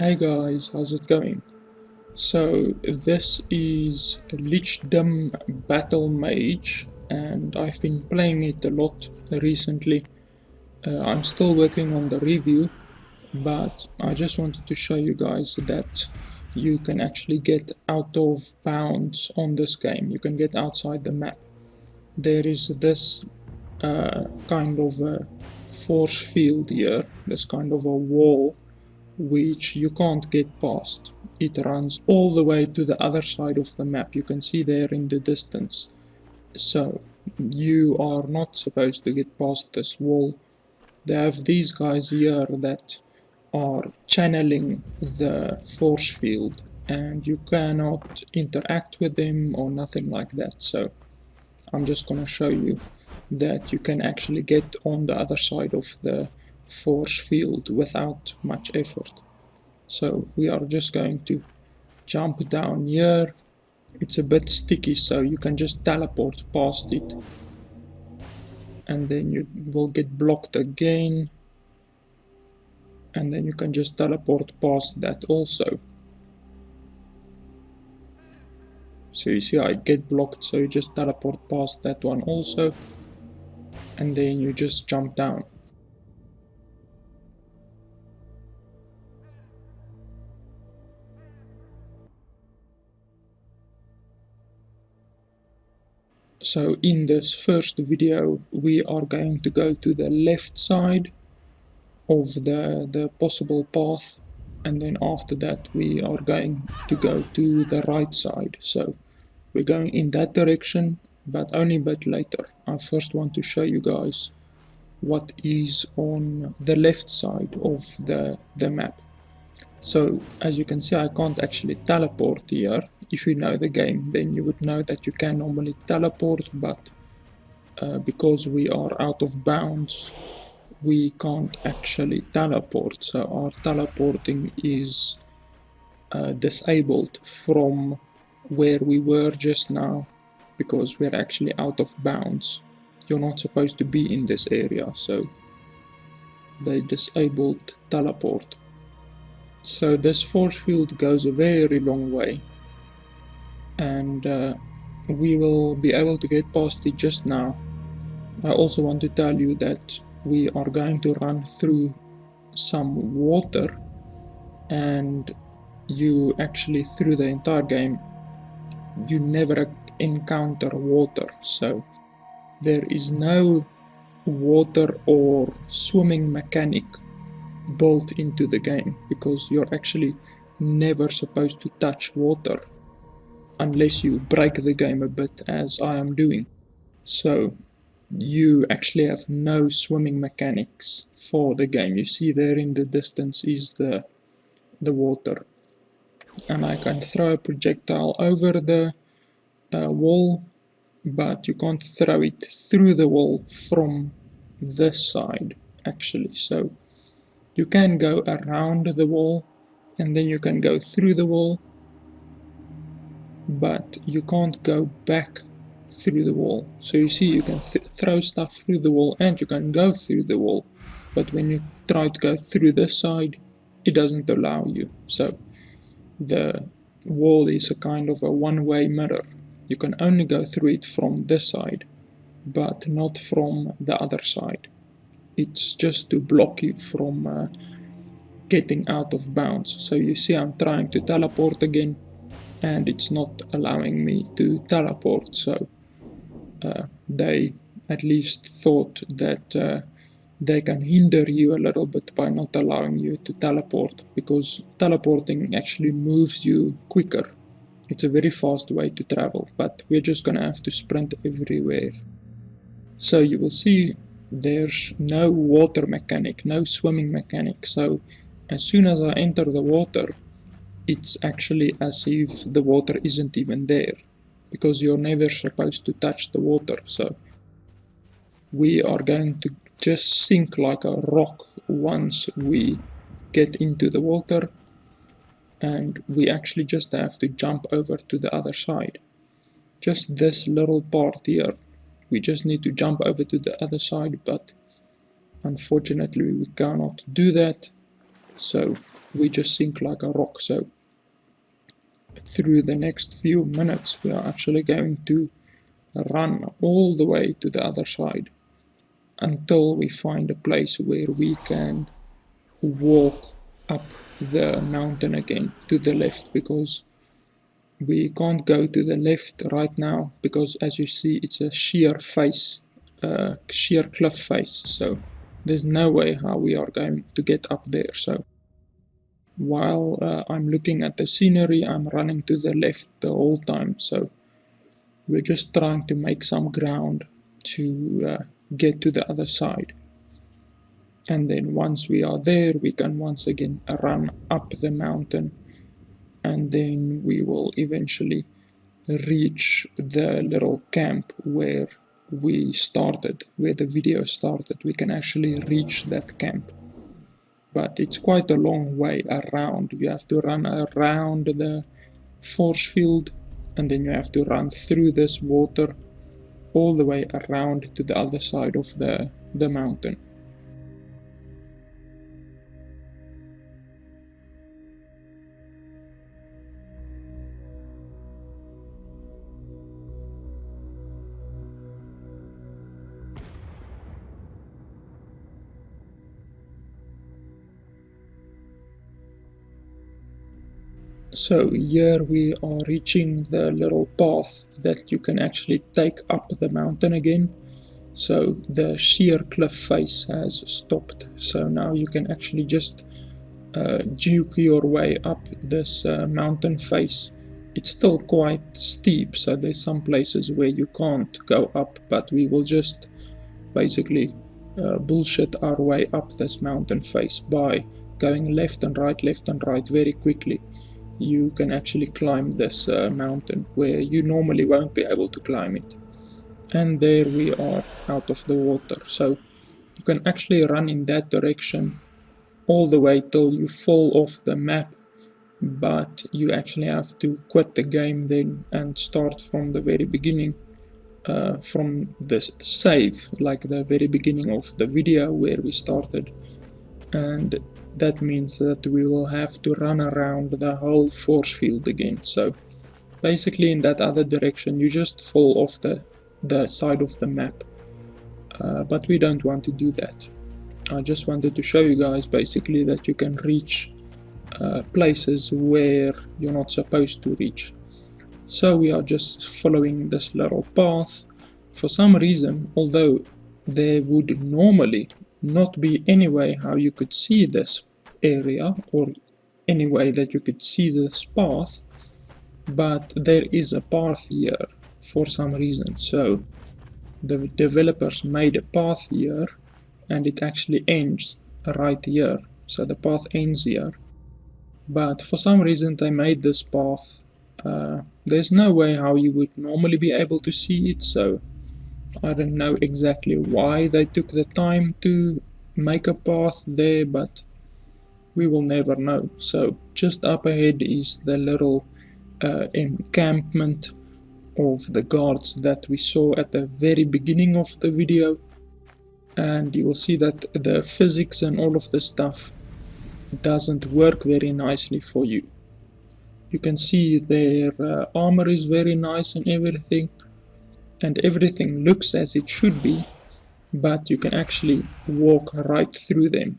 Hey guys, how's it going? So this is Lichdom Battlemage and I've been playing it a lot recently. I'm still working on the review, but I just wanted to show you guys that you can actually get out of bounds on this game. You can get outside the map. There is this kind of a force field here, this kind of a wall which you can't get past. It runs all the way to the other side of the map. You can see there in the distance. So you are not supposed to get past this wall. They have these guys here that are channeling the force field and you cannot interact with them or nothing like that. So I'm just gonna show you that you can actually get on the other side of the force field without much effort. So we are just going to jump down here. It's a bit sticky, so you can just teleport past it and then you will get blocked again, and then you can just teleport past that also. So you see I get blocked, so you just teleport past that one also, and then you just jump down. So in this first video we are going to go to the left side of the possible path, and then after that we are going to go to the right side. So we're going in that direction, but only a bit later. I first want to show you guys what is on the left side of the map. So as you can see, I can't actually teleport here. If you know the game, then you would know that you can normally teleport, but because we are out of bounds, we can't actually teleport. So our teleporting is disabled from where we were just now, because we're actually out of bounds. You're not supposed to be in this area, so they disabled teleport. So this force field goes a very long way, and we will be able to get past it just now. I also want to tell you that we are going to run through some water, and you actually through the entire game you never encounter water, so there is no water or swimming mechanic built into the game, because you're actually never supposed to touch water unless you break the game a bit, as I am doing. So you actually have no swimming mechanics for the game. You see there in the distance is the water, and I can throw a projectile over the wall, but you can't throw it through the wall from this side actually. So you can go around the wall and then you can go through the wall, but you can't go back through the wall. So you see, you can throw stuff through the wall and you can go through the wall, but when you try to go through this side, it doesn't allow you. So the wall is a kind of a one-way mirror. You can only go through it from this side, but not from the other side. It's just to block you from getting out of bounds. So you see I'm trying to teleport again, and it's not allowing me to teleport. So they at least thought that they can hinder you a little bit by not allowing you to teleport, because teleporting actually moves you quicker. It's a very fast way to travel, but we're just gonna have to sprint everywhere. So you will see there's no water mechanic, no swimming mechanic. So as soon as I enter the water, it's actually as if the water isn't even there, because you're never supposed to touch the water. So we are going to just sink like a rock once we get into the water, and we actually just have to jump over to the other side. Just this little part here, we just need to jump over to the other side, but unfortunately we cannot do that. So we just sink like a rock. So through the next few minutes we are actually going to run all the way to the other side until we find a place where we can walk up the mountain again to the left, because we can't go to the left right now because, as you see, it's a sheer face, sheer cliff face, so there's no way how we are going to get up there. So while I'm looking at the scenery, I'm running to the left the whole time, so we're just trying to make some ground to get to the other side. And then once we are there, we can once again run up the mountain, and then we will eventually reach the little camp where we started, where the video started. We can actually reach that camp, but it's quite a long way around. You have to run around the force field, and then you have to run through this water all the way around to the other side of the mountain. So here we are reaching the little path that you can actually take up the mountain again. So the sheer cliff face has stopped, so now you can actually just duke your way up this mountain face. It's still quite steep, so there's some places where you can't go up, but we will just basically bullshit our way up this mountain face by going left and right very quickly. You can actually climb this mountain where you normally won't be able to climb it. And there we are out of the water, so you can actually run in that direction all the way till you fall off the map, but you actually have to quit the game then and start from the very beginning, from the save, like the very beginning of the video where we started. And that means that we will have to run around the whole force field again. So basically in that other direction you just fall off the side of the map, but we don't want to do that. I just wanted to show you guys basically that you can reach places where you're not supposed to reach. So we are just following this little path. For some reason, although there would normally not be any way how you could see this area or any way that you could see this path, but there is a path here for some reason. So the developers made a path here and it actually ends right here, so the path ends here, but for some reason they made this path. There's no way how you would normally be able to see it, so I don't know exactly why they took the time to make a path there, but we will never know. So just up ahead is the little encampment of the guards that we saw at the very beginning of the video, and you will see that the physics and all of the stuff doesn't work very nicely for you. You can see their armor is very nice and everything looks as it should be, but you can actually walk right through them,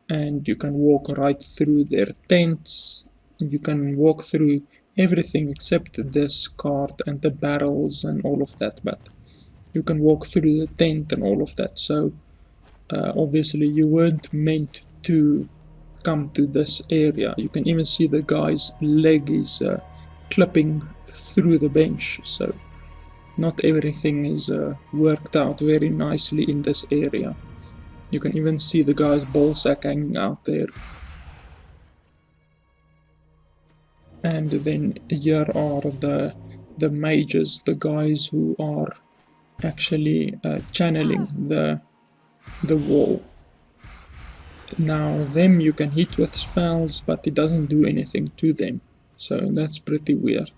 and you can walk right through their tents. You can walk through everything except this cart and the barrels and all of that, but you can walk through the tent and all of that. So obviously you weren't meant to come to this area. You can even see the guy's leg is clipping through the bench, so not everything is worked out very nicely in this area. You can even see the guy's ballsack hanging out there. And then here are the mages, the guys who are actually channeling the wall. Now them you can hit with spells, but it doesn't do anything to them, so that's pretty weird.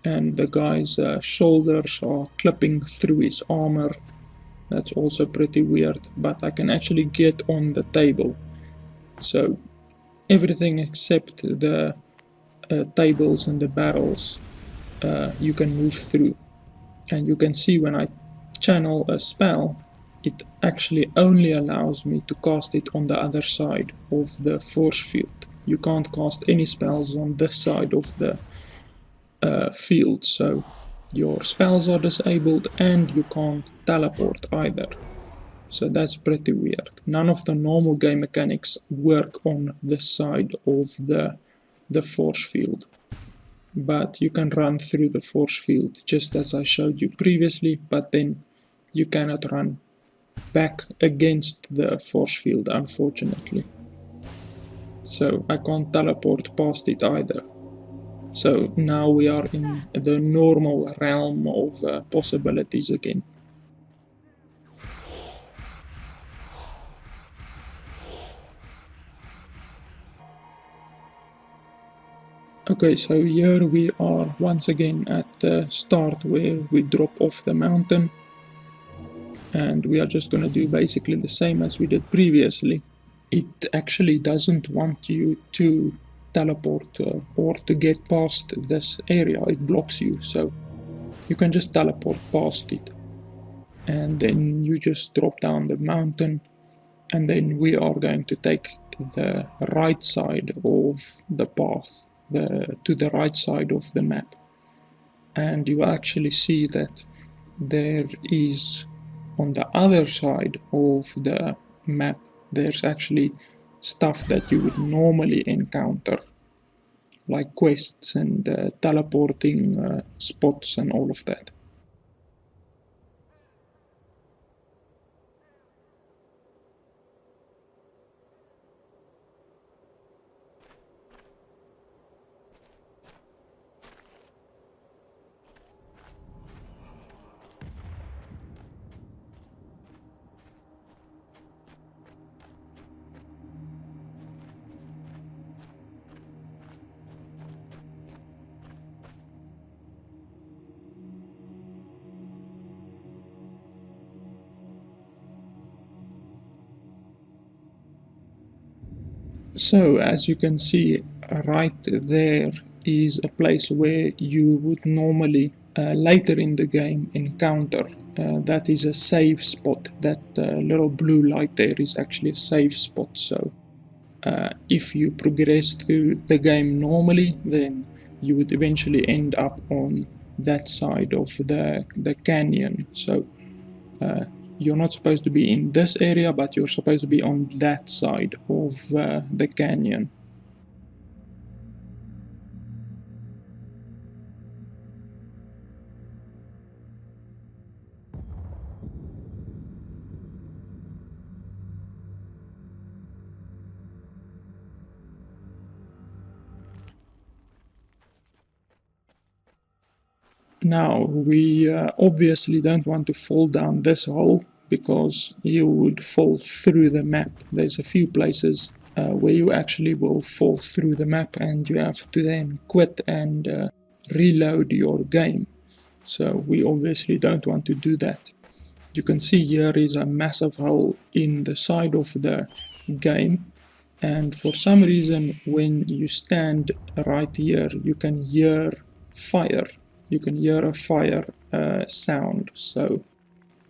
And the guy's shoulders are clipping through his armor. That's also pretty weird, but I can actually get on the table. So everything except the tables and the barrels you can move through. And you can see when I channel a spell, it actually only allows me to cast it on the other side of the force field. You can't cast any spells on this side of the field, so your spells are disabled and you can't teleport either. So that's pretty weird. None of the normal game mechanics work on this side of the force field. But you can run through the force field just as I showed you previously, but then you cannot run back against the force field, unfortunately. So I can't teleport past it either. So now we are in the normal realm of possibilities again. Okay, so here we are once again at the start where we drop off the mountain, and we are just gonna do basically the same as we did previously. It actually doesn't want you to teleport or to get past this area, it blocks you, so you can just teleport past it. And then you just drop down the mountain, and then we are going to take the right side of the path, to the right side of the map. And you will actually see that there is, on the other side of the map, there's actually stuff that you would normally encounter, like quests and teleporting spots and all of that. So as you can see, right there is a place where you would normally later in the game encounter. That is a save spot. That little blue light there is actually a save spot. So if you progress through the game normally, then you would eventually end up on that side of the canyon. So you're not supposed to be in this area, but you're supposed to be on that side of the canyon. Now, we obviously don't want to fall down this hole, because you would fall through the map. There's a few places where you actually will fall through the map, and you have to then quit and reload your game. So we obviously don't want to do that. You can see here is a massive hole in the side of the game, and for some reason when you stand right here you can hear fire. You can hear a fire sound, so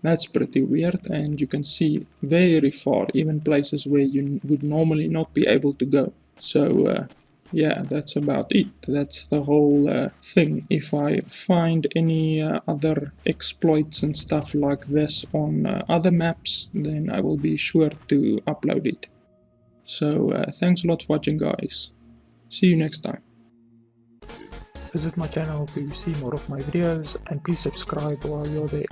that's pretty weird, and you can see very far, even places where you would normally not be able to go. So yeah, that's about it. That's the whole thing. If I find any other exploits and stuff like this on other maps, then I will be sure to upload it. So thanks a lot for watching, guys. See you next time. Visit my channel to see more of my videos, and please subscribe while you're there.